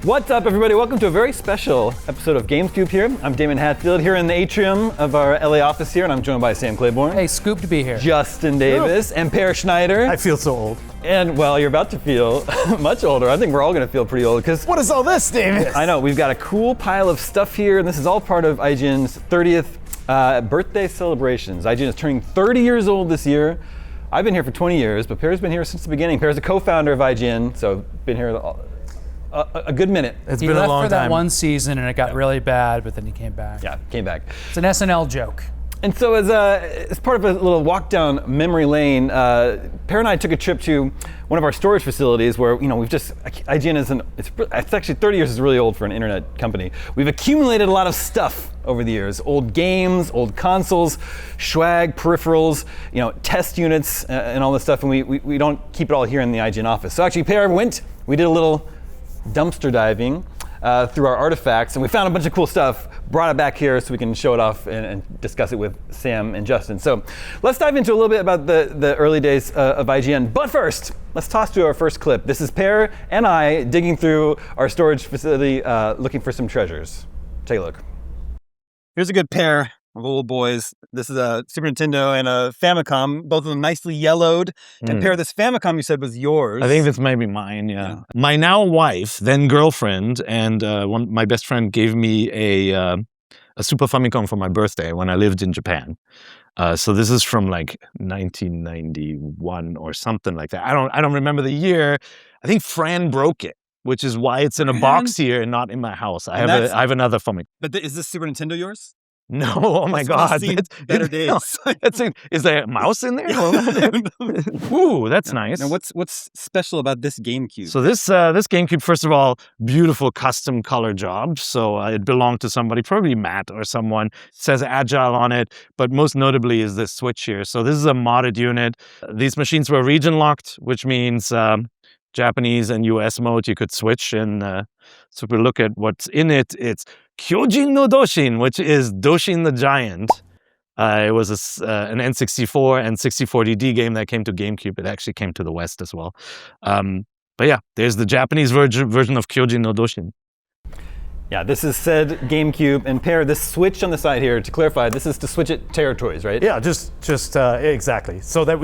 What's up, everybody? Welcome to a very special episode of GameScoop here. I'm Daemon Hatfield here in the atrium of our LA office here, and I'm joined by Sam Claiborne. Hey, scoop to be here. Justin Davis and Peer Schneider. I feel so old. And, well, you're about to feel much older. I think we're all going to feel pretty old because... What is all this, Davis? I know, we've got a cool pile of stuff here, and this is all part of IGN's 30th birthday celebrations. IGN is turning 30 years old this year. I've been here for 20 years, but Peer's been here since the beginning. Peer's a co-founder of IGN, so been here a good minute. It's He been left a long for that time. one season and it got really bad, but then he came back. Yeah, came back. It's an SNL joke. And so as part of a little walk down memory lane, Peer and I took a trip to one of our storage facilities where, you know, IGN isn't, it's actually 30 years is really old for an internet company. We've accumulated a lot of stuff over the years, old games, old consoles, swag, peripherals, you know, test units and all this stuff, and we don't keep it all here in the IGN office. So actually Peer we did a little dumpster diving through our artifacts, and we found a bunch of cool stuff, brought it back here so we can show it off and discuss it with Sam and Justin. So let's dive into a little bit about the early days of IGN. But first, let's toss to our first clip. This is Peer and I digging through our storage facility looking for some treasures. Take a look. Here's a good pair of old boys. This is a Super Nintendo and a Famicom, both of them nicely yellowed. And Peer, this Famicom you said was yours. I think this may be mine, yeah. My now wife, then girlfriend, and my best friend gave me a Super Famicom for my birthday when I lived in Japan. So this is from like 1991 or something like that. I don't remember the year. I think Fran broke it, which is why it's in a box here and not in my house. I have another Famicom. But is this Super Nintendo yours? No, oh my God. Better days. Is there a mouse in there? Ooh, that's nice. Now what's special about this GameCube? So this GameCube, first of all, beautiful custom color job. So it belonged to somebody, probably Matt or someone. It says Agile on it, but most notably is this switch here. So this is a modded unit. These machines were region locked, which means Japanese and US mode you could switch. And so if we look at what's in it, it's Kyojin no Doshin, which is Doshin the Giant. It was an N64 and 64DD game that came to GameCube. It actually came to the West as well. But yeah, there's the Japanese version of Kyojin no Doshin. Yeah, this is said GameCube, and Peer, this switch on the side here, to clarify, this is to switch it territories, right? Yeah, just exactly. So that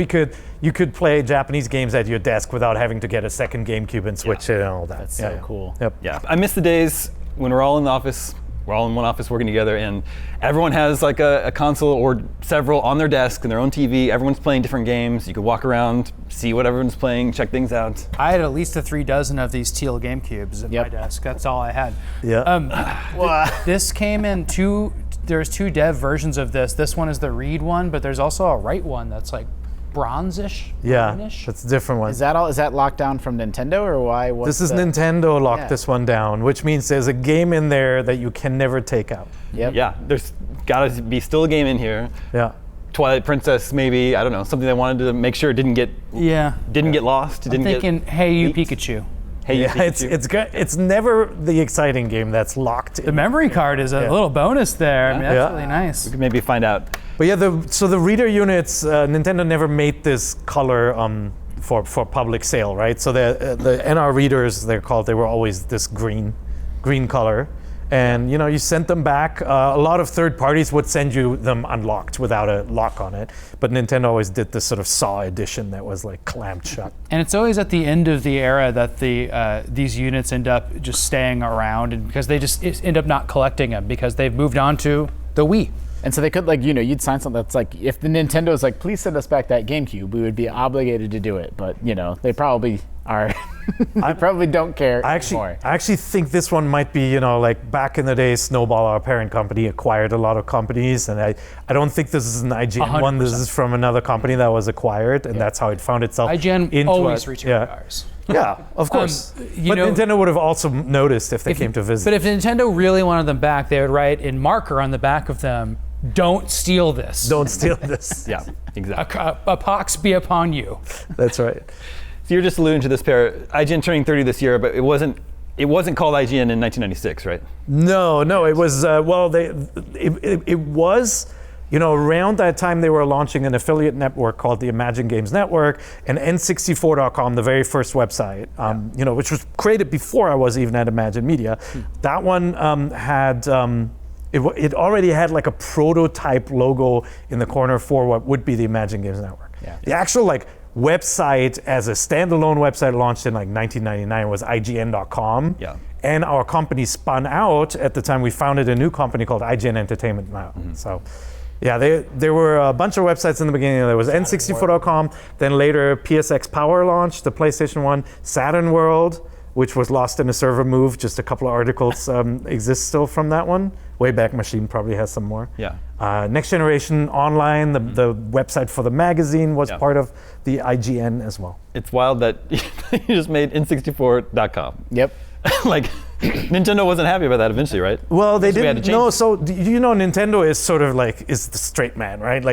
you could play Japanese games at your desk without having to get a second GameCube and switch it and all that. That's so cool. Yep. Yeah, I miss the days when we're all in the office, we're all in one office working together, and everyone has like a console or several on their desk and their own TV. Everyone's playing different games. You could walk around, see what everyone's playing, check things out. I had at least 3 dozen of these teal GameCubes at my desk. That's all I had. Yeah. This came in there's 2 dev versions of this. This one is the read one, but there's also a write one that's like bronze-ish. Yeah, brownish. that's a different one. Is that all? Is that locked down from Nintendo, or why? This is Nintendo locked this one down, which means there's a game in there that you can never take out. Yep. Yeah, there's gotta be still a game in here. Yeah. Twilight Princess, maybe, I don't know, something they wanted to make sure it didn't get lost. I'm thinking, hey, you Pikachu. Hey, you Yeah, Pikachu. it's good. It's never the exciting game that's locked. The memory card is a little bonus there. I mean, that's Yeah. really nice. We could maybe find out. But yeah, so the reader units, Nintendo never made this color for public sale, right? So the NR readers, they were always this green color. And you sent them back. A lot of third parties would send you them unlocked without a lock on it. But Nintendo always did this sort of SAW edition that was like clamped shut. And it's always at the end of the era that these units end up just staying around, and because they just end up not collecting them because they've moved on to the Wii. And so they could, like, you'd sign something that's like, if the Nintendo's like, please send us back that GameCube, we would be obligated to do it. But they probably are. I probably don't care anymore. I actually think this one might be, like back in the day, Snowball, our parent company, acquired a lot of companies, and I don't think this is an IGN one. This is from another company that was acquired, and that's how it found itself. IGN always returned ours. Yeah, of course. But Nintendo would have also noticed if they came to visit. But if Nintendo really wanted them back, they would write in marker on the back of them, "Don't steal this. Don't steal this." Yeah, exactly. A pox be upon you. That's right. So you're just alluding to this pair. IGN turning 30 this year, but it wasn't called IGN in 1996, right? No, it was it was around that time they were launching an affiliate network called the Imagine Games Network, and N64.com, the very first website, which was created before I was even at Imagine Media. That one had. It already had like a prototype logo in the corner for what would be the Imagine Games Network. Yeah. The actual website as a standalone website launched in 1999 was IGN.com. Yeah. And our company spun out at the time. We founded a new company called IGN Entertainment now. So, yeah, there were a bunch of websites in the beginning. There was N64.com. Then later, PSX Power launched, the PlayStation 1, Saturn World, which was lost in a server move. Just a couple of articles exist still from that one. Wayback Machine probably has some more. Yeah. Next Generation Online, the website for the magazine, was part of the IGN as well. It's wild that you just made N64.com. Yep. Nintendo wasn't happy about that eventually, right? Well, they So we had to didn't change know. it. So Nintendo is sort of is the straight man, right?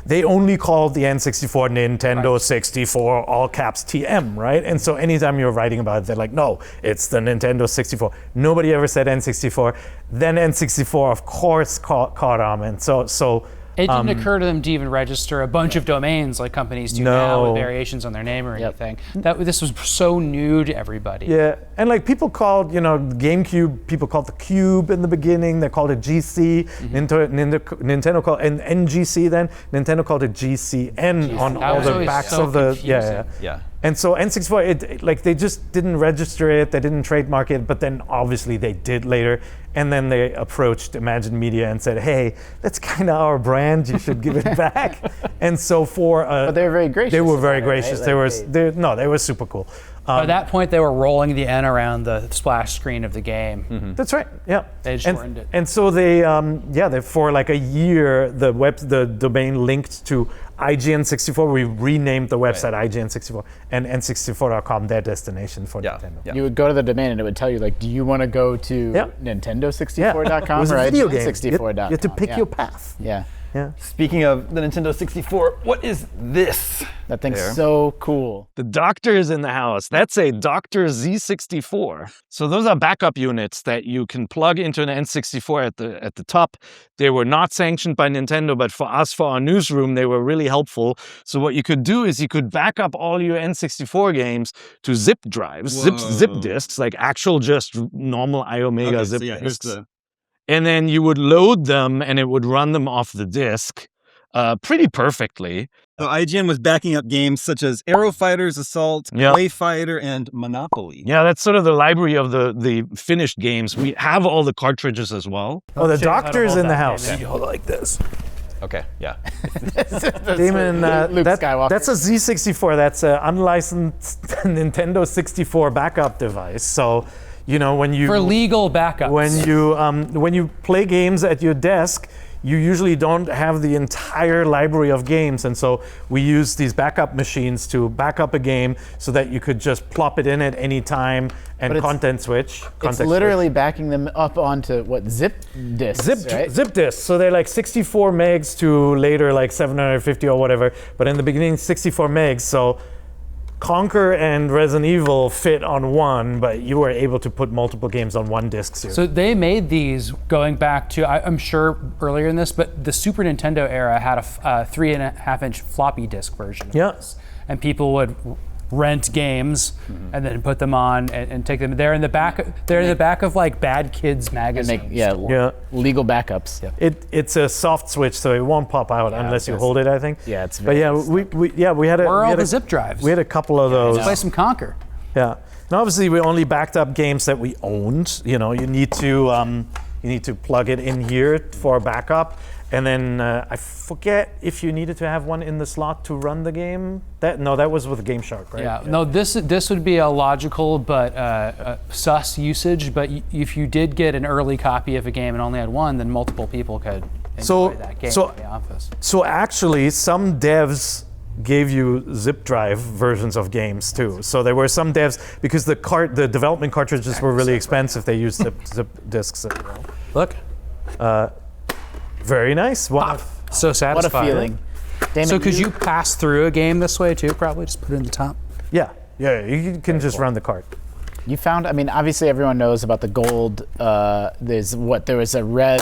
They only called the N64 Nintendo 64, all caps TM, right? And so anytime you're writing about it, they're like, no, it's the Nintendo 64. Nobody ever said N64. Then N64, of course, caught on, and so. It didn't occur to them to even register a bunch of domains like companies do now with variations on their name or anything. This was so new to everybody. Yeah, and people called, GameCube, people called the Cube in the beginning. They called it GC. Nintendo called and NGC then. Nintendo called it GCN on That all was the always backs so of the Yeah. And so N64, they just didn't register it, they didn't trademark it, but then obviously they did later. And then they approached Imagine Media and said, hey, that's kind of our brand, you should give it back. And so But they were very gracious. They were very about it, gracious. right? They were super cool. At that point, they were rolling the N around the splash screen of the game. That's right. Yeah. They shortened it. And so they for a year, the domain linked to IGN64. We renamed the website IGN64, and N64.com their destination for Nintendo. Yeah. You would go to the domain and it would tell you do you want to go to Nintendo64.com It was or a video game. IGN64.com? You had to pick your path. Yeah. Yeah. Speaking of the Nintendo 64, what is this? That thing's There. so cool. The doctor is in the house. That's a Doctor Z64. So those are backup units that you can plug into an N64 at the top. They were not sanctioned by Nintendo, but for us, for our newsroom, they were really helpful. So what you could do is you could back up all your N64 games to zip drives, zip disks, like actual just normal iOmega zip disks. And then you would load them and it would run them off the disk pretty perfectly. So IGN was backing up games such as Aero Fighters, Assault, Play Fighter, and Monopoly. Yeah, that's sort of the library of the finished games. We have all the cartridges as well. Oh, the doctor's in the house. You hold it like this. Okay, yeah. Damon, Luke Skywalker. that's a Z64. That's an unlicensed Nintendo 64 backup device. So, when you For legal backups. when you play games at your desk, you usually don't have the entire library of games, and so we use these backup machines to back up a game so that you could just plop it in at any time and content switch. It's literally backing them up onto zip disks, right? Zip disks. So they're 64 megs to later 750 or whatever, but in the beginning 64 megs. So Conquer and Resident Evil fit on one, but you were able to put multiple games on one disc. So they made these going back to, I'm sure earlier in this, but the Super Nintendo era had a 3.5-inch floppy disk version of this. And people would rent games and then put them on and take them. They're in the back. They're in the back of Bad Kids magazine. Legal backups. Yeah. It's a soft switch, so it won't pop out unless you hold it, I think. Yeah, it's But very we had a. Where are we all had the a- zip drives? We had a couple of those. Let's play some Conquer. Yeah. And obviously, we only backed up games that we owned. You need to plug it in here for backup. And then I forget if you needed to have one in the slot to run the game. That was with Game Shark, right? Yeah. No, this would be a logical but sus usage. But if you did get an early copy of a game and only had one, then multiple people could enjoy that game in the office. So actually, some devs gave you zip drive versions of games too. So there were some devs, because the development cartridges were really expensive. They used zip disks. Look. Very nice. So satisfying. What a feeling. Damon, So could you pass through a game this way too? Probably just put it in the top. Yeah. You can just run the cart. You found, obviously everyone knows about the gold. There was a red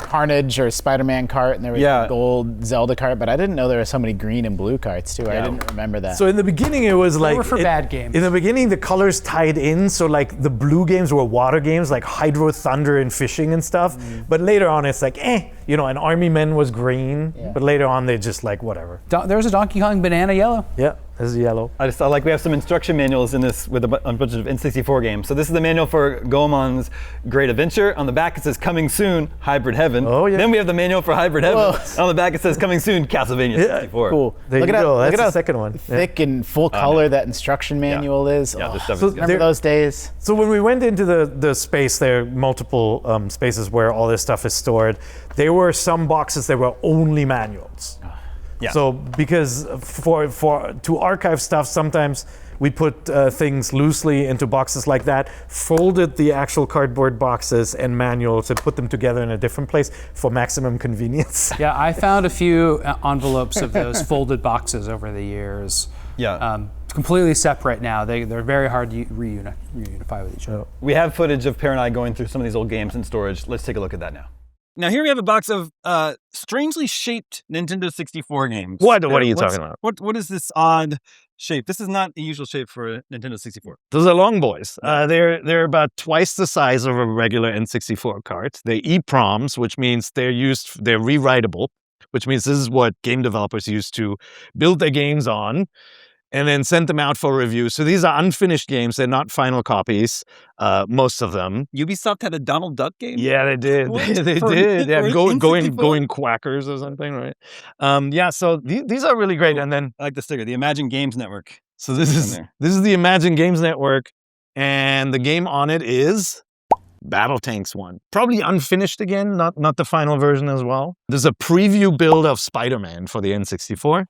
Carnage or Spider-Man cart, and there was Yeah. a gold Zelda cart, but I didn't know there were so many green and blue carts too. I Yeah. didn't remember that. So in the beginning, it was like were for bad games. In the beginning, the colors tied in, so like the blue games were water games, like Hydro Thunder and fishing and stuff. But later on, it's like, and Army Men was green. Yeah. But later on, they just like whatever. There was a Donkey Kong Banana Yellow. Yeah, this is yellow. I just saw we have some instruction manuals in this with a bunch of N64 games. So this is the manual for Goemon's Great Adventure. On the back it says coming soon, Hybrid Heaven. Oh, yeah. Then we have the manual for Hybrid Heaven. Whoa. And on the back it says coming soon, Castlevania 64. Cool. There you at go. How, That's look at the how second one. Yeah. thick and full color that instruction manual is. Yeah, Oh, this stuff So is good. remember there- those days? So when we went into the space, there are multiple spaces where all this stuff is stored. There were some boxes that were only manuals. Yeah. So because to archive stuff, sometimes we put things loosely into boxes like that, folded the actual cardboard boxes and manuals and put them together in a different place for maximum convenience. Yeah, I found a few envelopes of those folded boxes over the years. Yeah. Completely separate now. They're very hard to reunify with each other. We have footage of Per and I going through some of these old games in storage. Let's take a look at that now. Now here we have a box of strangely shaped Nintendo 64 games. What are you talking about? What is this odd shape? This is not the usual shape for a Nintendo 64. Those are long boys. They're about twice the size of a regular N64 cart. They're EPROMs, which means they're rewritable, which means this is what game developers used to build their games on and then sent them out for review. So these are unfinished games. They're not final copies, most of them. Ubisoft had a Donald Duck game? Yeah, they did. What? They For- did. Yeah, for going N64? quackers or something, right? Yeah, so these are really great. And then, I like the sticker, the Imagine Games Network. so this on is there. the Imagine Games Network, and the game on it is Battle Tanks 1. Probably unfinished again, not the final version as well. There's a preview build of Spider-Man for the N64.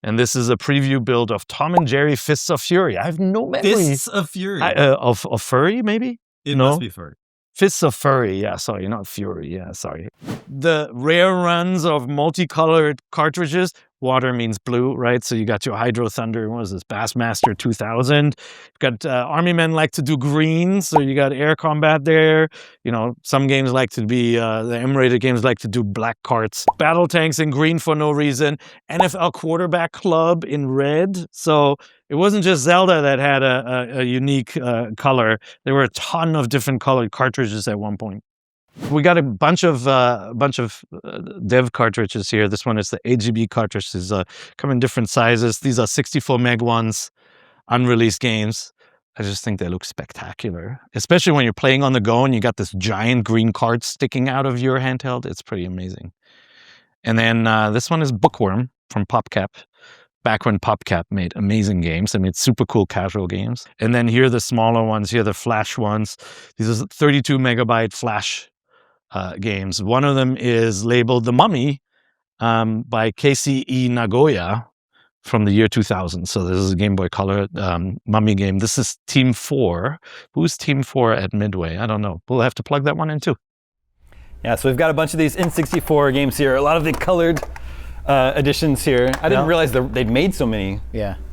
And this is a preview build of Tom and Jerry Fists of Fury. I have no memory. Fists of Fury. Of Furry, maybe? it no. must be furry. Fists of Furry, yeah, sorry, not Fury, yeah, sorry. The rare runs of multicolored cartridges, water means blue, right? So you got your Hydro Thunder, what was this, Bassmaster 2000. You've got Army Men like to do green, so you got air combat there. You know, some games like to be, the M-rated games like to do black carts. Battle Tanks in green for no reason. NFL Quarterback Club in red. So it wasn't just Zelda that had a unique color. There were a ton of different colored cartridges at one point. We got a bunch of dev cartridges here. This one is the AGB cartridge. These come in different sizes. These are 64 meg ones, unreleased games. I just think they look spectacular, especially when you're playing on the go and you got this giant green card sticking out of your handheld. It's pretty amazing. And then this one is Bookworm from PopCap. Back when PopCap made amazing games. They made super cool casual games. And then here are the smaller ones. Here are the Flash ones. These are 32 megabyte Flash games. One of them is labeled The Mummy by KCE Nagoya from the year 2000. So this is a Game Boy Color Mummy game. This is Team 4. Who's Team 4 at Midway? I don't know. We'll have to plug that one in too. Yeah, so we've got a bunch of these N64 games here. A lot of the colored editions here. I didn't realize they'd made so many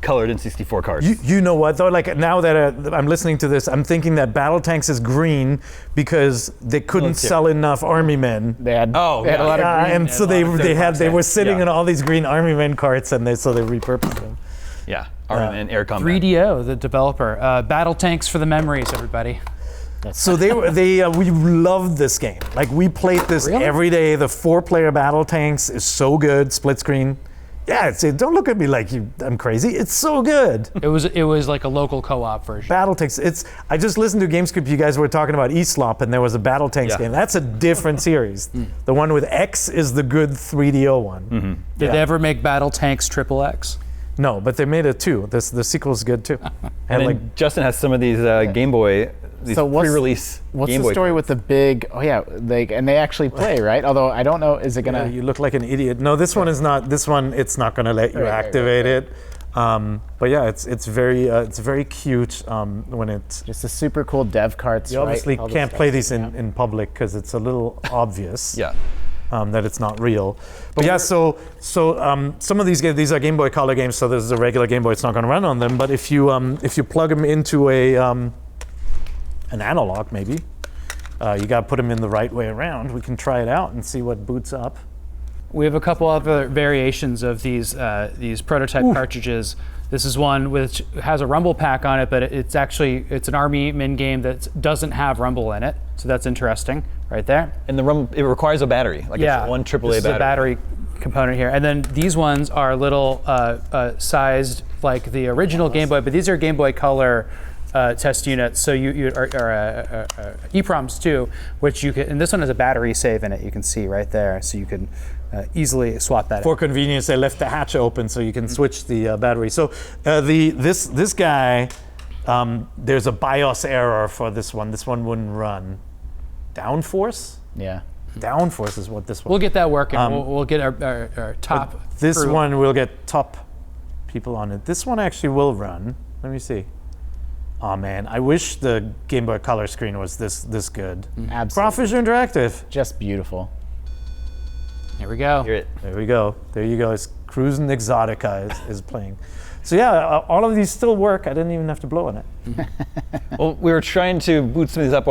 colored N64 cards. You know what though? Like now that I'm listening to this, I'm thinking that Battle Tanks is green because they couldn't sell enough Army Men. They had a lot of green. And so they were sitting in all these green Army Men carts, and so they repurposed them. Yeah, Army and Air Combat. 3DO, the developer. Battle Tanks for the memories, everybody. So we loved this game. Like we played this every day. The 4-player Battle Tanks is so good, split screen. Yeah, don't look at me like I'm crazy. It's so good. It was like a local co-op version. Battle Tanks. I just listened to GameScoop. You guys were talking about Eslop, and there was a Battle Tanks game. That's a different series. The one with X is the good 3DO one. Did they ever make Battle Tanks XXX? No, but they made it too. The sequel is good too. And then Justin has some of these Game Boy, these pre-release What's Game the Boy story cards. with the big? Oh yeah, and they actually play, right? Although I don't know, is it gonna? You look like an idiot. No, this one is not. This one, it's not going to let you activate it. But yeah, it's very cute when it's. Just a super cool dev carts. You obviously right? can't play these in public because it's a little obvious. Yeah. That it's not real. But yeah, so some of these games, these are Game Boy Color games, so this is a regular Game Boy, it's not going to run on them. But if you plug them into an analog, maybe, You got to put them in the right way around. We can try it out and see what boots up. We have a couple other variations of these prototype cartridges. This is one which has a Rumble pack on it, but it's an Army min game that doesn't have Rumble in it, so that's interesting, right there. And the Rumble, it requires a battery, like it's one AAA this is battery. a battery component here, and then these ones are little sized like the original Game Boy, but these are Game Boy Color test units. So you are EPROMs too, which you can. And this one has a battery save in it. You can see right there, so you can easily swap that. For convenience, they left the hatch open so you can switch the battery. So this guy, there's a BIOS error for this one. This one wouldn't run. Downforce? Yeah. Downforce is what this one. We'll get that working. We'll get our top. This crew. one will get top people on it. This one actually will run. Let me see. Oh man, I wish the Game Boy Color screen was this good. Absolutely. Crawfish Interactive. Just beautiful. Here we go. Hear it. There we go. There you go. It's Cruisin' Exotica is playing. So yeah, all of these still work. I didn't even have to blow on it. Well, we were trying to boot some of these up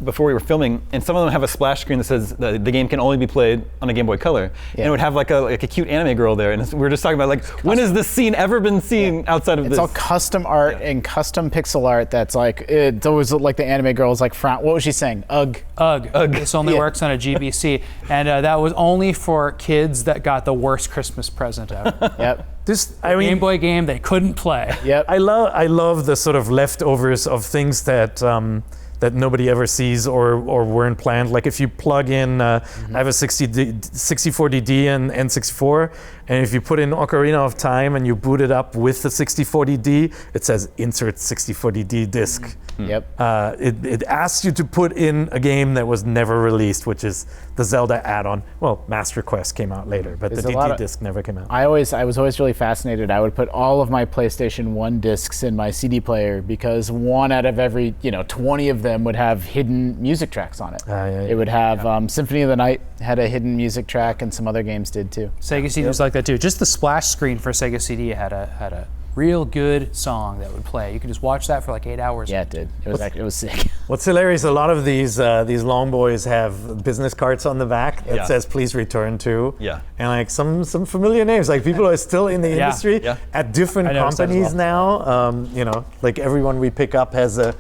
before we were filming, and some of them have a splash screen that says the game can only be played on a Game Boy Color, and it would have like a cute anime girl there, and we were just talking about like when has this scene ever been seen outside of this? It's all custom art and custom pixel art. That's like it's always like the anime girl was like what was she saying? Ugh. This only works on a GBC, and that was only for kids that got the worst Christmas present ever. Yep. Game Boy game they couldn't play. Yep. I love the sort of leftovers of things that that nobody ever sees or weren't planned. Like if you plug in, I have a 64DD and N64, and if you put in Ocarina of Time and you boot it up with the 64DD, it says insert 64DD disc. Yep. It asks you to put in a game that was never released, which is the Zelda add-on. Well, Master Quest came out later, but the DD disc never came out. I was always really fascinated. I would put all of my PlayStation 1 discs in my CD player because one out of every 20 of them would have hidden music tracks on it. It would have Symphony of the Night had a hidden music track, and some other games did too. Sega CD was like that too. Just the splash screen for Sega CD had a real good song that would play. You could just watch that for like 8 hours. Yeah, it did. It was sick. What's hilarious, a lot of these long boys have business cards on the back that says please return to. Yeah. And like some familiar names, like people are still in the industry at different companies now. Like everyone we pick up has a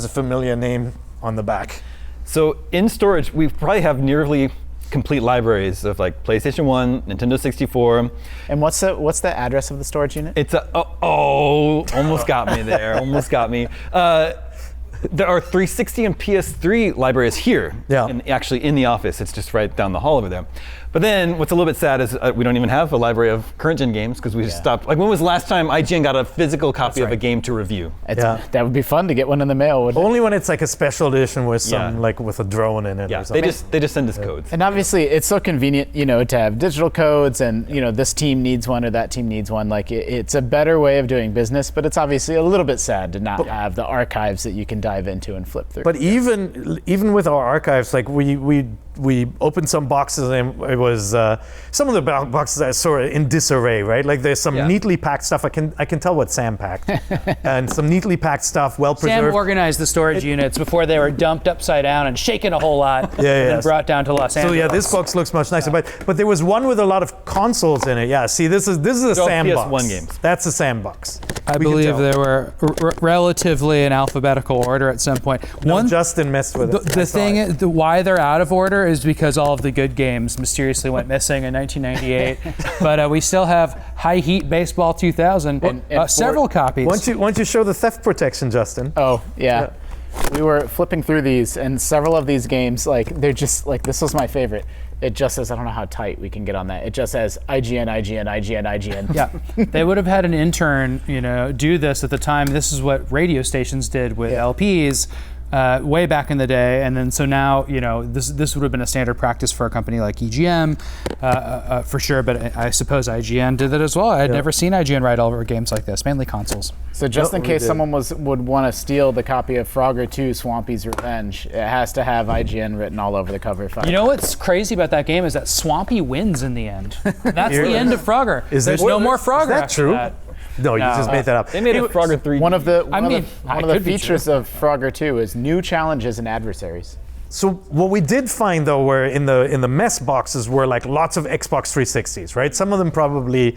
familiar name on the back. So in storage, we probably have nearly complete libraries of like PlayStation 1, Nintendo 64. And what's the address of the storage unit? It's almost got me there. Almost got me. There are 360 and PS3 libraries here. Yeah. Actually in the office. It's just right down the hall over there. But then what's a little bit sad is we don't even have a library of current gen games because we just stopped. Like when was the last time IGN got a physical copy of a game to review? That would be fun to get one in the mail, wouldn't it? Only when it's like a special edition with some like with a drone in it. Yeah, or something. they just send us codes. And obviously, it's so convenient, to have digital codes, and this team needs one or that team needs one. Like it's a better way of doing business, but it's obviously a little bit sad to not have the archives that you can dive into and flip through. But even with our archives, like we opened some boxes and it was some of the boxes are sort of in disarray, right? Like there's some neatly packed stuff. I can tell what Sam packed, and some neatly packed stuff, well preserved. Sam organized the storage units before they were dumped upside down and shaken a whole lot, and then brought down to Los Angeles. So yeah, this box looks much nicer. But there was one with a lot of consoles in it. Yeah, see, this is a Sam box. PS1 games. That's a Sam box. I believe they were relatively in alphabetical order at some point. No, Justin messed with it. The thing is, why they're out of order is because all of the good games mysteriously went missing in 1998. But we still have High Heat Baseball 2000, and several copies. Why don't you show the theft protection, Justin? Oh, yeah. We were flipping through these, and several of these games, like, they're just, like, this was my favorite. It just says, I don't know how tight we can get on that. It just says IGN, IGN, IGN, IGN. Yeah, they would have had an intern, do this at the time. This is what radio stations did with LPs way back in the day. And then so now, this would have been a standard practice for a company like EGM, for sure. But I suppose IGN did it as well. I had never seen IGN write over games like this, mainly consoles. So just in case someone would want to steal the copy of Frogger 2: Swampy's Revenge, it has to have IGN written all over the cover. You know what's crazy about that game is that Swampy wins in the end. That's the end of Frogger. There's no more Frogger. Is that after true? that. No, you just made that up. They made a Frogger 3. One of the features of Frogger 2 is new challenges and adversaries. So what we did find though were in the mess boxes were like lots of Xbox 360s, right? Some of them probably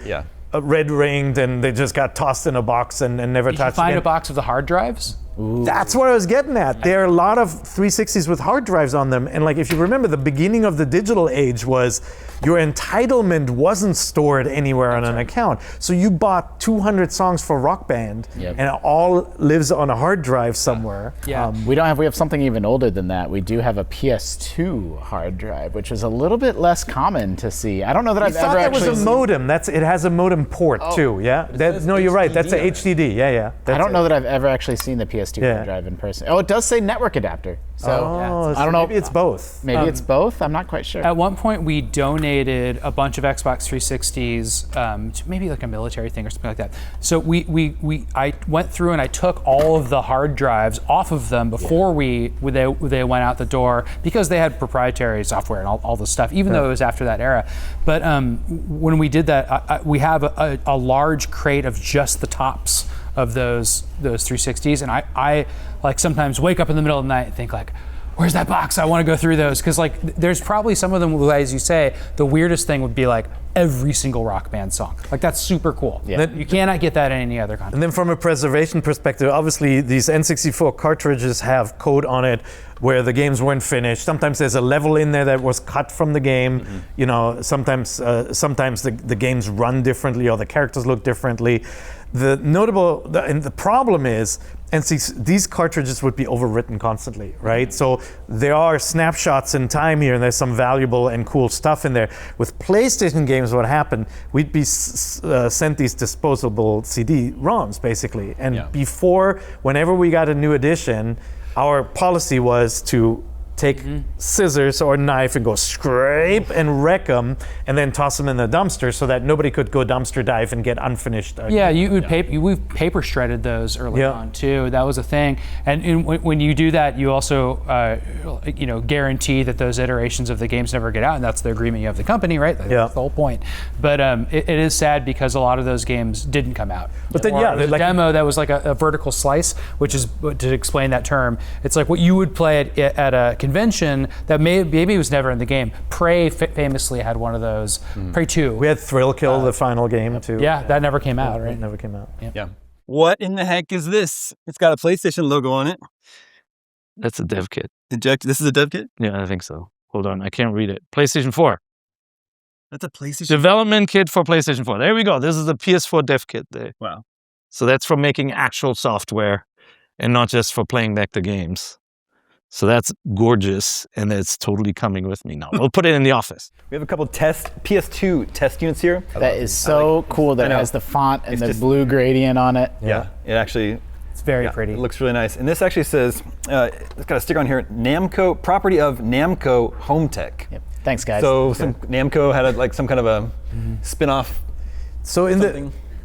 red ringed and they just got tossed in a box and never touched again. Did you find a box of the hard drives? Ooh. That's what I was getting at. There are a lot of 360s with hard drives on them. And like, if you remember, the beginning of the digital age was your entitlement wasn't stored anywhere on an account. So you bought 200 songs for Rock Band and it all lives on a hard drive somewhere. Yeah. We have something even older than that. We do have a PS2 hard drive, which is a little bit less common to see. I don't know that I've ever actually that was a modem. It has a modem port too, yeah? No, you're right. That's a HDD, yeah. I don't know that I've ever actually seen the PS2 hard drive in person. Oh, it does say network adapter. So I don't know. Maybe it's both. Maybe it's both. I'm not quite sure. At one point, we donated a bunch of Xbox 360s to maybe like a military thing or something like that. So I went through and I took all of the hard drives off of them before they went out the door because they had proprietary software and all this stuff, even though it was after that era. But when we did that, we have a large crate of just the tops of those 360s, and I like sometimes wake up in the middle of the night and think like, where's that box? I want to go through those, because like there's probably some of them, as you say, the weirdest thing would be like every single Rock Band song. Like that's super cool. Yeah. You cannot get that in any other content. And then from a preservation perspective, obviously these N64 cartridges have code on it where the games weren't finished. Sometimes there's a level in there that was cut from the game. Mm-hmm. You know, sometimes the games run differently or the characters look differently. The problem is, these cartridges would be overwritten constantly, right? So there are snapshots in time here, and there's some valuable and cool stuff in there. With PlayStation games, what happened, we'd be sent these disposable CD-ROMs, basically. And before, whenever we got a new edition, our policy was to take scissors or a knife and go scrape and wreck them and then toss them in the dumpster so that nobody could go dumpster dive and get unfinished. We've paper shredded those early on too. That was a thing. And when you do that, you also guarantee that those iterations of the games never get out, and that's the agreement you have with the company, right? That's the whole point. But it is sad because a lot of those games didn't come out. But then a demo that was like a vertical slice, which is, to explain that term, it's like what you would play at a convention that maybe was never in the game. Prey famously had one of those. Prey 2. We had Thrill Kill, the final game too. Yeah, that never came out, right? It never came out. Yeah. What in the heck is this? It's got a PlayStation logo on it. That's a dev kit. This is a dev kit? Yeah, I think so. Hold on, I can't read it. PlayStation 4. That's a PlayStation. Development kit for PlayStation 4. There we go. This is the PS4 dev kit there. Wow. So that's for making actual software and not just for playing back the games. So that's gorgeous, and it's totally coming with me now. We'll put it in the office. We have a couple PS2 test units here. That is so cool that it has the font and the blue gradient on it. Yeah, it actually... It's very pretty. It looks really nice. And this actually says, it's got a sticker on here, Namco, property of Namco Home Tech. Yep. Thanks, guys. So Namco had some kind of a spin-off. So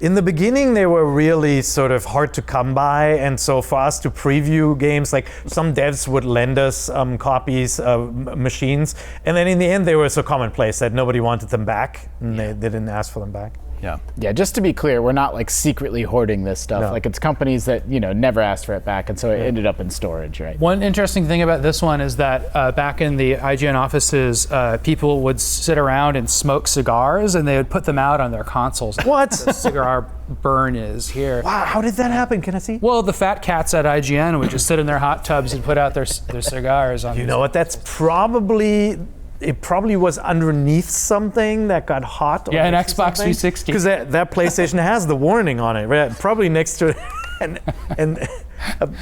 in the beginning, they were really sort of hard to come by, and so for us to preview games, like some devs would lend us copies of machines, and then in the end, they were so commonplace that nobody wanted them back, and they didn't ask for them back. Yeah, just to be clear, we're not like secretly hoarding this stuff. No. Like it's companies that never asked for it back, and so it ended up in storage, right? One interesting thing about this one is that back in the IGN offices, people would sit around and smoke cigars, and they would put them out on their consoles. What? The cigar burn is here. Wow, how did that happen? Can I see? Well, the fat cats at IGN would just sit in their hot tubs and put out their cigars on. You know what? That's probably. It probably was underneath something that got hot. Yeah, an Xbox 360. Because that PlayStation has the warning on it, right? Probably next to it, an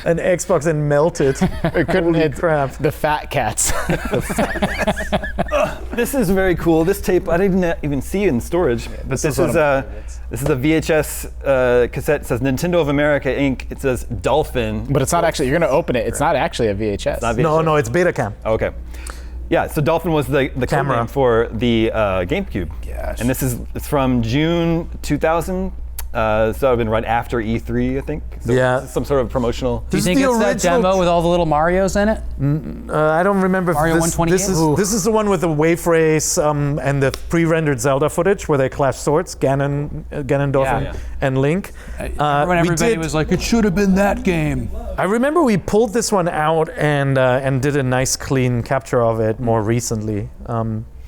Xbox and melted. It couldn't hit the fat cats. This is very cool. This tape I didn't even see in storage, but this is a VHS cassette. It says Nintendo of America Inc. It says Dolphin. But it's not actually. You're going to open it. It's not actually a VHS. No, it's Betacam. Okay. Yeah, so Dolphin was the camera for the GameCube. Yes. And it's from June 2000. So it would have been right after E3, I think. So Yeah. some sort of promotional. Do you This think is it's the that original demo with all the little Marios in it? I don't remember. If Mario this, 128? this is the one with the wave race and the pre-rendered Zelda footage where they clash swords, Ganondorf Yeah. and Link. When we everybody did- was like, it should have been that game. I remember we pulled this one out and did a nice clean capture of it more recently.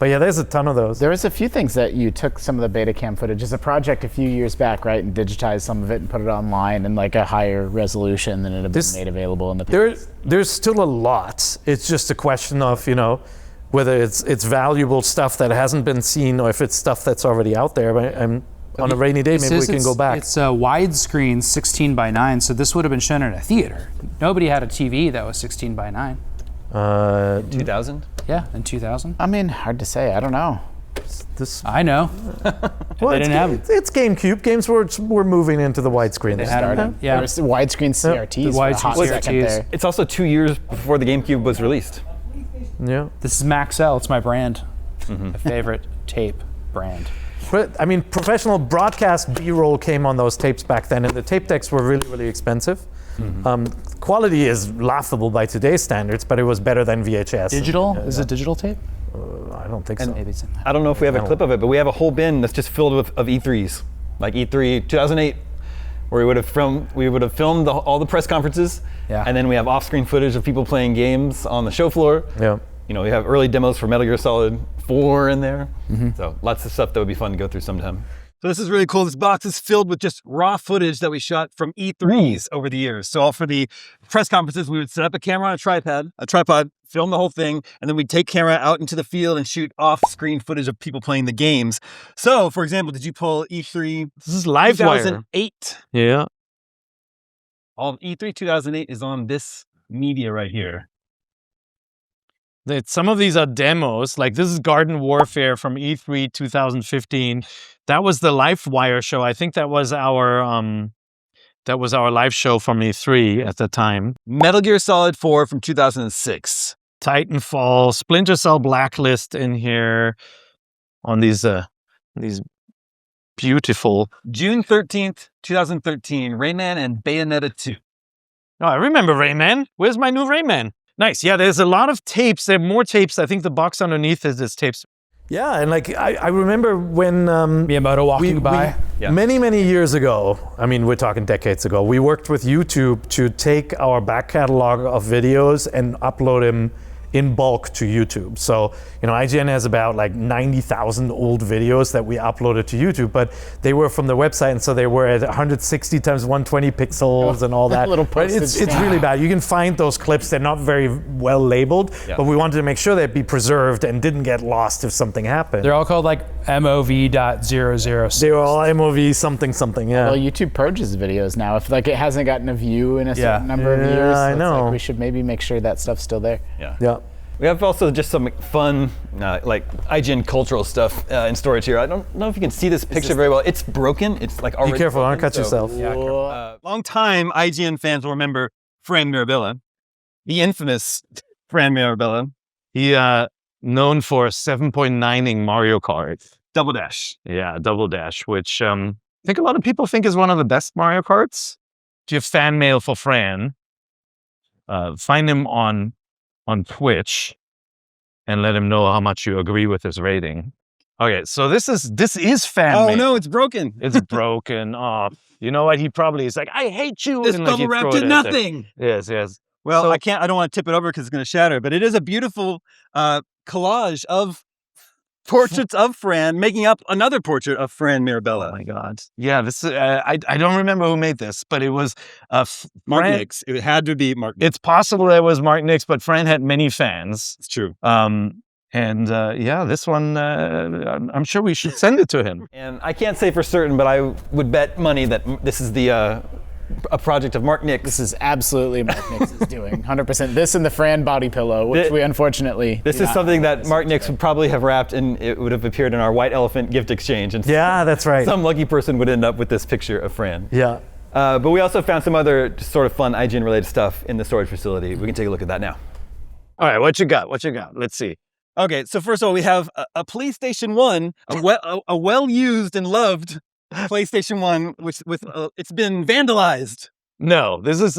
But yeah, there's a ton of those. There was a few things that you took some of the beta cam footage as a project a few years back, right, and digitized some of it and put it online in like a higher resolution than it had been made available in the past. There's still a lot. It's just a question of, whether it's valuable stuff that hasn't been seen or if it's stuff that's already out there. But on a rainy day, maybe we can go back. It's a widescreen 16 by 9, so this would have been shown in a theater. Nobody had a TV that was 16 by 9. 2000? Yeah, in 2000. I mean, hard to say. I don't know. I know. Well, they didn't have it. It's GameCube. Games were moving into the widescreen. They had them. There Yeah. was widescreen CRTs for a widescreen hot second CRTs. there. It's also 2 years before the GameCube was released. Yeah. This is Maxell. It's my brand. My favorite tape brand. But I mean, professional broadcast B-roll came on those tapes back then, and the tape decks were really, really expensive. Quality is laughable by today's standards, but it was better than VHS. Digital? Is it digital tape? I don't think so. Maybe it's in I don't know if we have a clip of it, but we have a whole bin that's just filled of E3s, like E3 2008, where we would have filmed all the press conferences, Yeah. and then we have off-screen footage of people playing games on the show floor. Yeah. We have early demos for Metal Gear Solid 4 in there, so lots of stuff that would be fun to go through sometime. So this is really cool. This box is filled with just raw footage that we shot from E3s over the years. So all for the press conferences, we would set up a camera on a tripod, film the whole thing, and then we'd take camera out into the field and shoot off-screen footage of people playing the games. So, for example, did you pull E3 This is Livewire. 2008? Yeah. All of E3 2008 is on this media right here. Some of these are demos. Like this is Garden Warfare from E3 2015. That was the Livewire show. I think that was our live show from E3 at the time. Metal Gear Solid 4 from 2006. Titanfall, Splinter Cell Blacklist in here on these beautiful. June 13th, 2013, Rayman and Bayonetta 2. Oh, I remember Rayman. Where's my new Rayman? Nice. Yeah, there's a lot of tapes. There are more tapes. I think the box underneath is this tapes. Yeah, and like I remember when Miyamoto walking by. many, many years ago, I mean, we're talking decades ago, we worked with YouTube to take our back catalog of videos and upload them in bulk to YouTube. So, IGN has about like 90,000 old videos that we uploaded to YouTube, but they were from the website, and so they were at 160 times 120 pixels and all that. Little Right? It's postage really bad. You can find those clips. They're not very well labeled, but we wanted to make sure they'd be preserved and didn't get lost if something happened. They're all called like MOV.006. They were all MOV something, yeah. Well, YouTube purges videos now. If like it hasn't gotten a view in a certain number of Yeah, years, I it's know. like we should maybe make sure that stuff's still there. Yeah. We have also just some fun, like IGN cultural stuff in storage here. I don't know if you can see this picture very well. It's broken. It's like already Be careful, broken, don't cut so- yourself. Long-time IGN fans will remember Fran Mirabella, the infamous Fran Mirabella. He known for 7.9ing Mario Kart. Double Dash. Yeah, Double Dash, which I think a lot of people think is one of the best Mario Karts. Do you have fan mail for Fran? Find him on Twitch and let him know how much you agree with his rating. Okay, so this is fan mail. Oh no, it's broken. It's broken. Oh, you know what? He probably is like, I hate you. This and like, bubble you wrap throw did it at there. nothing. Yes. Well, So- I don't want to tip it over because it's going to shatter, but it is a beautiful collage of portraits of Fran, making up another portrait of Fran Mirabella. Oh my God. Yeah, this is, I don't remember who made this, but it was Mark Fran. Nix. It had to be Mark Nix. It's possible that it was Mark Nix, but Fran had many fans. It's true. This one, I'm sure we should send it to him. And I can't say for certain, but I would bet money that this is a project of Mark Nix. This is absolutely Mark Nix is doing 100%. This and the Fran body pillow, which we unfortunately. This do is not something have that Mark Nix would probably have wrapped, and it would have appeared in our white elephant gift exchange. And Yeah, that's right. some lucky person would end up with this picture of Fran. Yeah. But we also found some other just sort of fun IGN-related stuff in the storage facility. We can take a look at that now. All right, what you got? Let's see. Okay, so first of all, we have a PlayStation 1, a well-used and loved PlayStation 1, which with it's been vandalized. No, this was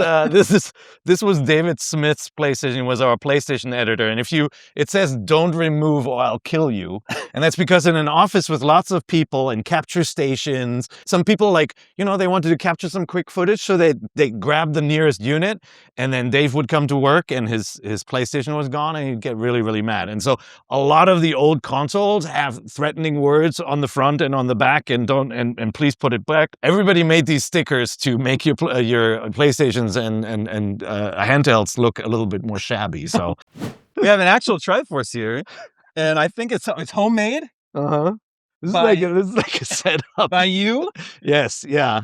David Smith's PlayStation. It was our PlayStation editor, and it says "Don't remove or I'll kill you," and that's because in an office with lots of people and capture stations, some people they wanted to capture some quick footage, so they grabbed the nearest unit, and then Dave would come to work and his PlayStation was gone, and he'd get really, really mad. And so a lot of the old consoles have threatening words on the front and on the back, and please put it back. Everybody made these stickers to make your PlayStations and handhelds look a little bit more shabby. So we have an actual Triforce here, and I think it's homemade. This is like a setup by you. Yes, yeah.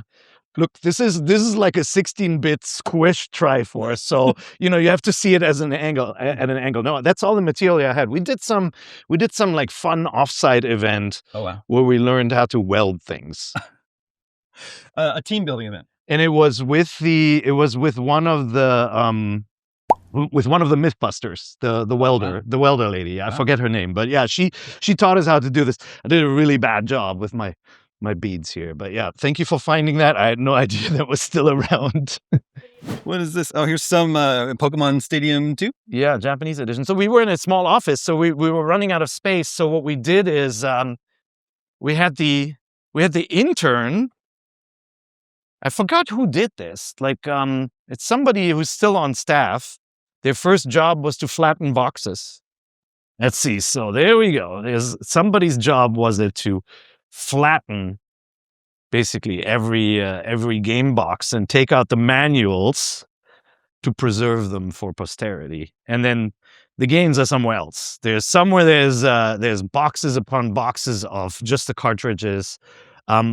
Look, this is like a 16-bit squish Triforce. So you have to see it as at an angle. No, that's all the material I had. We did some like fun offsite event. Oh wow. Where we learned how to weld things. A team building event. And it was with one of the Mythbusters, the welder lady. I forget her name, but yeah, she taught us how to do this. I did a really bad job with my beads here, but yeah, thank you for finding that. I had no idea that was still around. What is this? Oh, here's some Pokemon Stadium 2. Yeah, Japanese edition. So we were in a small office, so we were running out of space. So what we did is we had the intern. I forgot who did this. It's somebody who's still on staff. Their first job was to flatten boxes. Let's see. So there we go. Somebody's job was it to flatten basically every game box and take out the manuals to preserve them for posterity. And then the games are somewhere else. There's boxes upon boxes of just the cartridges.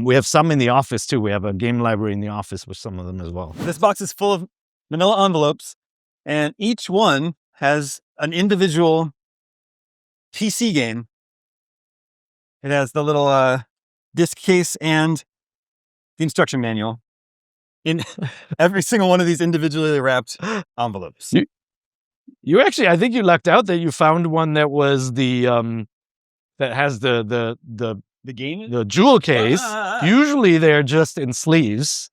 We have some in the office too. We have a game library in the office with some of them as well. This box is full of manila envelopes, and each one has an individual PC game. It has the little disc case and the instruction manual in every single one of these individually wrapped envelopes. You actually, I think you lucked out that you found one that was that has the game? The jewel case. Usually they're just in sleeves.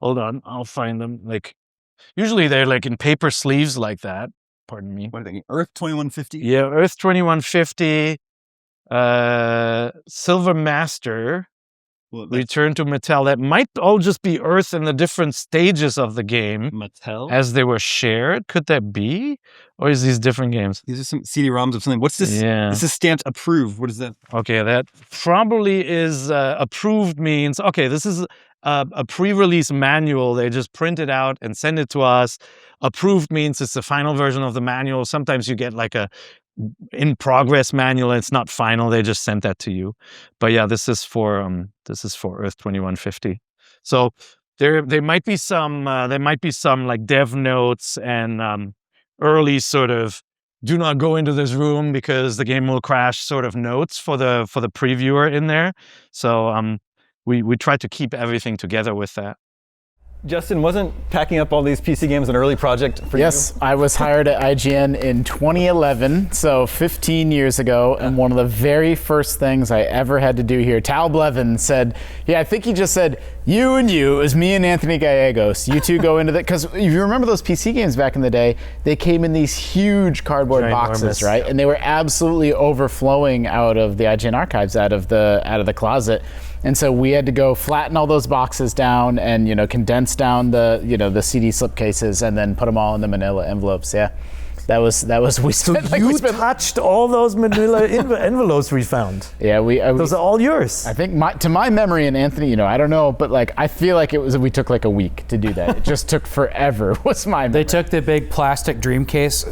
Hold on, I'll find them. Usually they're in paper sleeves like that. Pardon me. What are they? Earth 2150? Yeah, Earth 2150. Silver Master. Return to Mattel. That might all just be Earth in the different stages of the game. Mattel? As they were shared. Could that be? Or is these different games? These are some CD-ROMs of something. What's this? Yeah. This is stamped approved. What is that? Okay, that probably is approved means, okay, this is a pre-release manual. They just print it out and send it to us. Approved means it's the final version of the manual. Sometimes you get a in progress manual. It's not final. They just sent that to you. But yeah, this is for Earth 2150. So there might be some dev notes and early sort of do not go into this room because the game will crash sort of notes for the previewer in there. So we try to keep everything together with that. Justin, wasn't packing up all these PC games an early project for you? Yes, I was hired at IGN in 2011, so 15 years ago, and one of the very first things I ever had to do here, Tal Blevin said, I think he just said, you and you, it was me and Anthony Gallegos, you two go into that, because if you remember those PC games back in the day, they came in these huge cardboard boxes, right? Yeah. And they were absolutely overflowing out of the IGN archives, out of the closet. And so we had to go flatten all those boxes down and, condense down the CD slipcases and then put them all in the manila envelopes. Yeah. That was we spent. So you touched all those manila envelopes we found. Yeah, those are all yours. I think to my memory, and Anthony, I don't know, but I feel like we took a week to do that. It just took forever. What's my memory? They took the big plastic dream case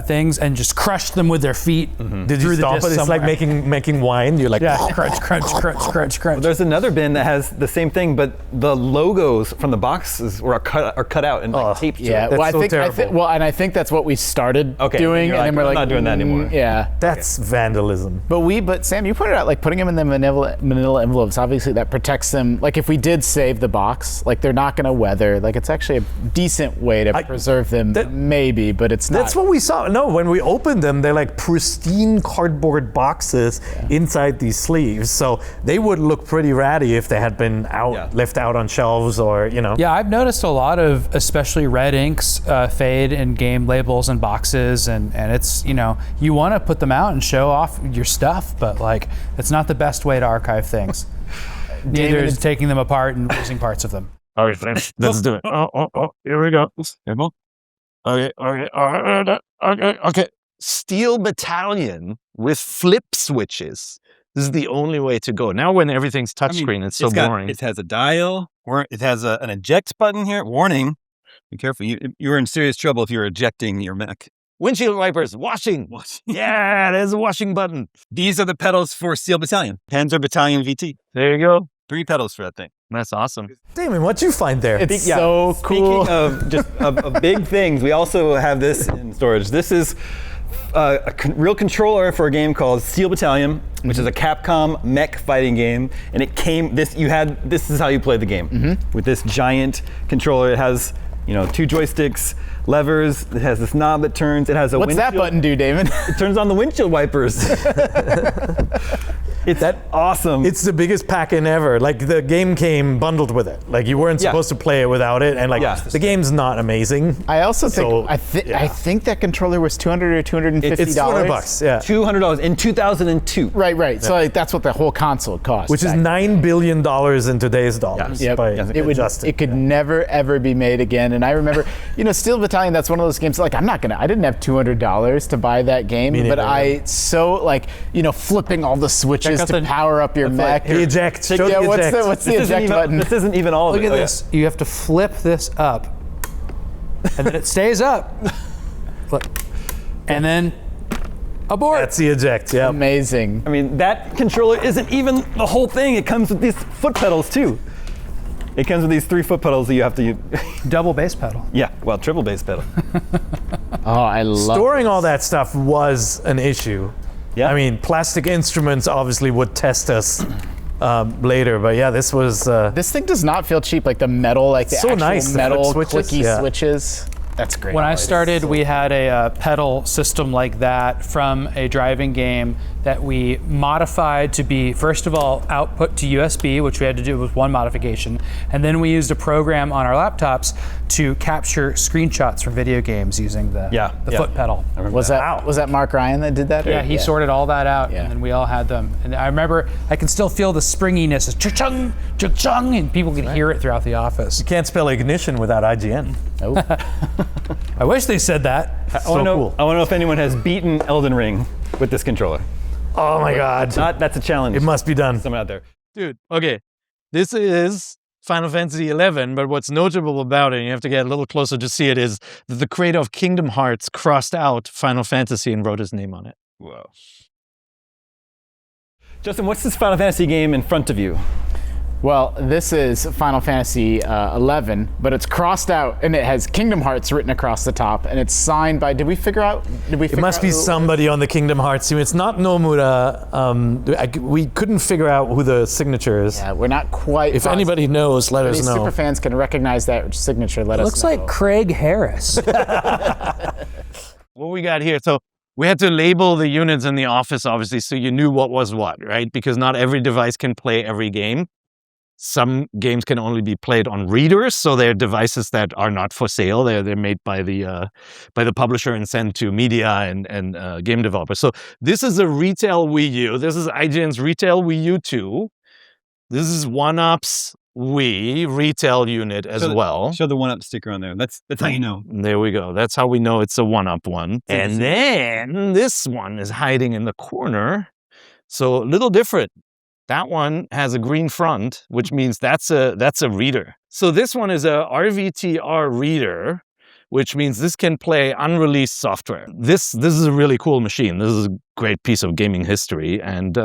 things and just crushed them with their feet. Mm-hmm. Did you stop it? It's like making wine. You're like, crunch. Well, there's another bin that has the same thing, but the logos from the boxes are cut out and taped to it. Yeah, that's so terrible. I think that's what we started doing, and then we're not doing that anymore. Yeah, that's vandalism. But Sam, you pointed out putting them in the manila envelopes. Obviously, that protects them. If we did save the box, they're not going to weather. It's actually a decent way to preserve them, maybe, but it's not. That's what we saw saw, no, when we opened them, they're like pristine cardboard boxes inside these sleeves. So they would look pretty ratty if they had been left out on shelves or, you know. Yeah, I've noticed a lot of especially red inks fade in game labels and boxes, and it's, you know, you want to put them out and show off your stuff, but like it's not the best way to archive things. Neither is taking them apart and losing parts of them. All right, friends, let's do it. Here we go. Okay. Steel Battalion with flip switches. This is the only way to go. Now when everything's touchscreen, it's so boring. It has a dial, or it has an eject button here. Warning, be careful. You're in serious trouble if you're ejecting your mech. Windshield wipers, washing. Yeah, there's a washing button. These are the pedals for Steel Battalion. Panzer Battalion VT. There you go. 3 pedals for that thing. That's awesome. Damon, what'd you find there? It's so cool. Speaking of just of big things, we also have this in storage. This is a real controller for a game called Steel Battalion, which is a Capcom mech fighting game, and it came. This is how you play the game with this giant controller. It has 2 joysticks, levers. It has this knob that turns. It has a. What's that button do, Damon? It turns on the windshield wipers. It's awesome. It's the biggest pack-in ever. Like the game came bundled with it. Like you weren't supposed to play it without it, and the game's not amazing. I also think I think that controller was $200 or $250. It's $200. Yeah, $200 in 2002. Right. So that's what the whole console cost. Which is $9 billion in today's dollars. Yep. It could never ever be made again. And I remember, Steel Battalion. That's one of those games. Like I didn't have $200 to buy that game, but flipping all the switches to power up your mech. The eject. What's the eject button? This isn't even all of it. Look at this. You have to flip this up, and then it stays up. And then abort. That's the eject. Yeah. Amazing. I mean, that controller isn't even the whole thing. It comes with these foot pedals too. It comes with these 3 foot pedals that you have to double bass pedal. Yeah, well, triple bass pedal. Oh, I love storing all that stuff was an issue. Yeah. I mean, plastic instruments obviously would test us later, but yeah, this was. This thing does not feel cheap, like the metal, like the so actual nice, metal the switches. clicky switches. That's great. When I started, we had a pedal system like that from a driving game that we modified to be, first of all, output to USB, which we had to do with one modification, and then we used a program on our laptops to capture screenshots from video games using the foot pedal. Was that Mark Ryan that did that? Yeah, he sorted all that out, and then we all had them. And I remember I can still feel the springiness, cha-chung, cha-chung, and people can hear it throughout the office. You can't spell ignition without IGN. Nope. I wish they said that. I want to know if anyone has beaten Elden Ring with this controller. Oh my God. That's a challenge. It must be done. Someone out there. Dude, okay. This is Final Fantasy XI, but what's notable about it, and you have to get a little closer to see it, is that the creator of Kingdom Hearts crossed out Final Fantasy and wrote his name on it. Whoa. Justin, what's this Final Fantasy game in front of you? Well, this is Final Fantasy 11, but it's crossed out, and it has Kingdom Hearts written across the top, and it's signed by. It must be somebody on the Kingdom Hearts team. It's not Nomura. We couldn't figure out who the signature is. Yeah, we're not quite. If anybody knows, let us know. Super fans can recognize that signature. Let us know. Looks like Craig Harris. What we got here? So we had to label the units in the office, obviously, so you knew what was what, right? Because not every device can play every game. Some games can only be played on readers, so they're devices that are not for sale. They're made by the publisher and sent to media and game developers. So this is a retail Wii U. This is IGN's retail Wii U 2. This is 1UP's Wii retail unit as well. Show the 1UP sticker on there. That's how you know. There we go. That's how we know it's a 1UP one. And then this one is hiding in the corner. So a little different. That one has a green front, which means that's a reader. So this one is a RVTR reader, which means this can play unreleased software. This is a really cool machine. This is a great piece of gaming history. And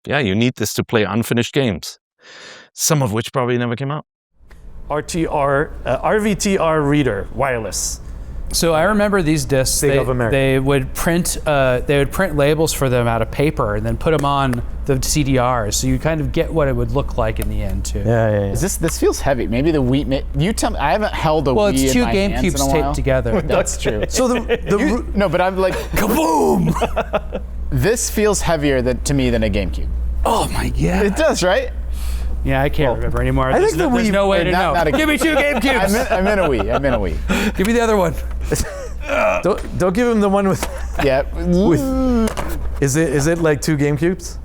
you need this to play unfinished games, some of which probably never came out. RVTR reader, wireless. So I remember these discs. They would print labels for them out of paper and then put them on the CDRs, so you kind of get what it would look like in the end too. Yeah. This feels heavy. Maybe the Wii. You tell me. I haven't held a Wii. Well, it's two in my hands in a GameCubes while. taped together. That's true. So No, but I'm like, kaboom! this feels heavier to me than a GameCube. Oh my god! It does, right? Yeah, I can't remember anymore. I think There's no way to know. Give me 2 GameCubes. I'm in a Wii. Give me the other one. Don't give him the one with. Yeah. Is it like 2 GameCubes?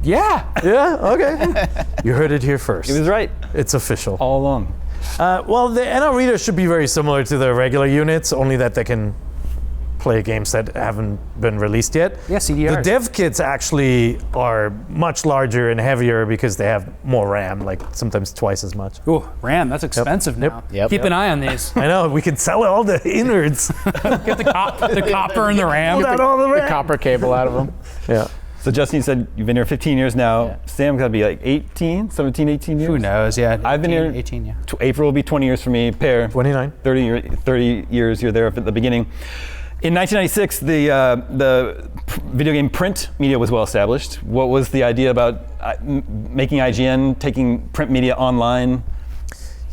Yeah. Yeah. Okay. You heard it here first. He was right It's official. all along. Well, the NL Reader should be very similar to the regular units, only that they can play games that haven't been released yet. Yeah, CDRs. The dev kits actually are much larger and heavier because they have more RAM, like sometimes twice as much. Ooh, RAM, that's expensive now. Yep. Keep an eye on these. I know, we can sell all the innards. Get the copper and the RAM. Pull out all the The RAM. copper cable out of them. Yeah. So Justin, you said you've been here 15 years now. Yeah. Sam's got to be like 18, 17, 18 years? Who knows? Yeah. I've been 18, here 18, yeah. April will be 20 years for me. Pear, 29. 30 years you're there at the beginning. In 1996, the video game print media was well established. What was the idea about making IGN, taking print media online?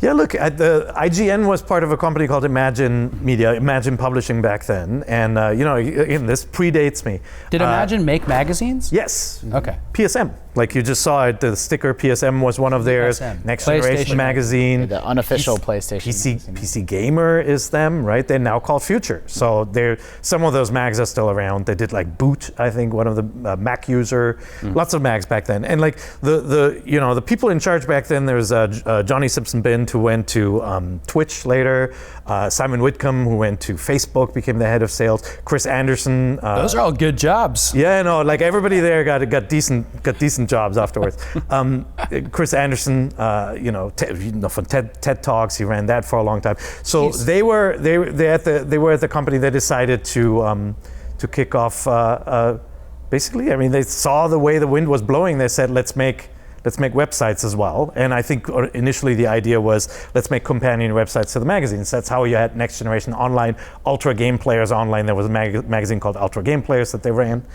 Yeah, look, the IGN was part of a company called Imagine Media, Imagine Publishing back then, and again, this predates me. Did Imagine make magazines? Yes. Okay. PSM, like you just saw it, the sticker PSM was one of theirs. PSM. Next Generation PlayStation magazine. The unofficial PlayStation. PC Gamer is them, right? They're now called Future. So some of those mags are still around. They did like Boot, I think, one of the Mac User, lots of mags back then. And like the people in charge back then, there was Johnny Simpson Bint, who went to Twitch later, Simon Whitcomb, who went to Facebook, became the head of sales, Chris Anderson. Those are all good jobs. Yeah, no, like everybody there got decent jobs afterwards. Chris Anderson, from TED Talks, he ran that for a long time. So they were at the company that decided to kick off. Basically, I mean, they saw the way the wind was blowing. They said, let's make websites as well. And I think initially the idea was, let's make companion websites to the magazines. That's how you had Next Generation Online, Ultra Game Players Online. There was a magazine called Ultra Game Players that they ran.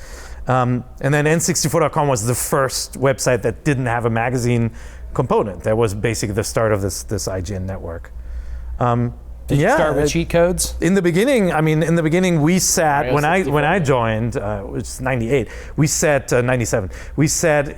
And then N64.com was the first website that didn't have a magazine component. That was basically the start of this IGN network. Did you start with cheat codes? In the beginning, we sat when I joined, which is '98. We sat 97. We sat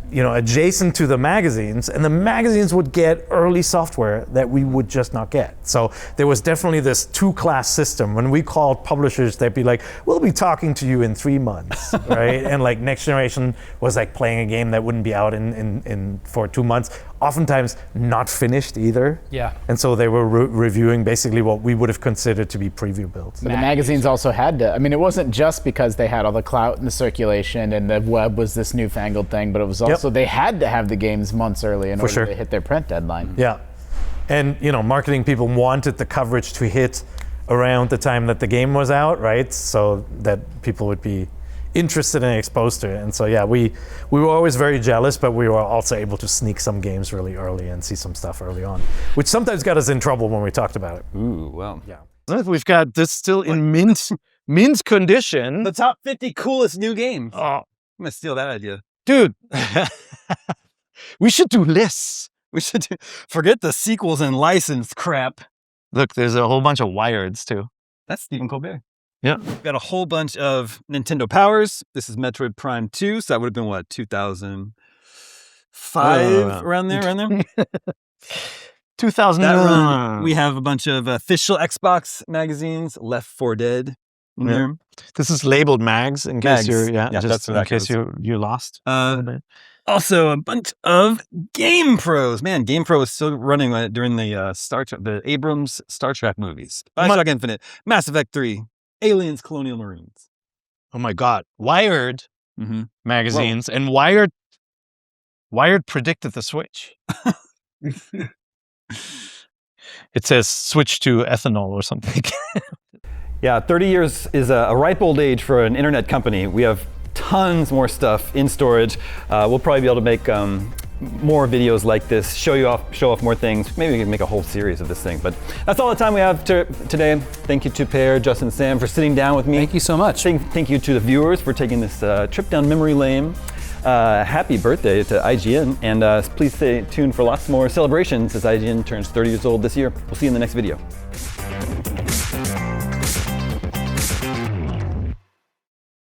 adjacent to the magazines, and the magazines would get early software that we would just not get. So there was definitely this 2-class system. When we called publishers, they'd be like, "We'll be talking to you in 3 months," right? And like Next Generation was like playing a game that wouldn't be out in for 2 months. Oftentimes not finished either. Yeah. And so they were reviewing basically what we would have considered to be preview builds. But the magazines also had to. I mean, it wasn't just because they had all the clout and the circulation and the web was this newfangled thing, but it was also they had to have the games months early in order to hit their print deadline. Yeah. And marketing people wanted the coverage to hit around the time that the game was out, right? So that people would be interested and exposed to it. And so we were always very jealous, but we were also able to sneak some games really early and see some stuff early on, which sometimes got us in trouble when we talked about it. Ooh, well. Yeah. We've got this still in mint condition. The top 50 coolest new games. Oh, I'm gonna steal that idea. dude, we should do lists. We should forget the sequels and licensed crap. Look, there's a whole bunch of Wireds too. That's Stephen Colbert. Yeah. We've got a whole bunch of Nintendo Powers. This is Metroid Prime 2, so that would have been what, 2005, around there. 2000. That run. We have a bunch of official Xbox magazines, Left 4 Dead in there. This is labeled mags in case Mags. you're That's what in that case goes. you're lost. Also, a bunch of Game Pros. Man, Game Pro was still running during the Abrams Star Trek movies. Bioshock Infinite, Mass Effect 3, Aliens, Colonial Marines. Oh my God, Wired magazines and Wired predicted the switch. It says switch to ethanol or something. Yeah, 30 years is a ripe old age for an internet company. We have tons more stuff in storage. We'll probably be able to make more videos like this, show off more things. Maybe we can make a whole series of this thing. But that's all the time we have today. Thank you to Peer, Justin, Sam for sitting down with me. Thank you so much. Thank you to the viewers for taking this trip down memory lane. Happy birthday to IGN, and please stay tuned for lots more celebrations as IGN turns 30 years old this year. We'll see you in the next video.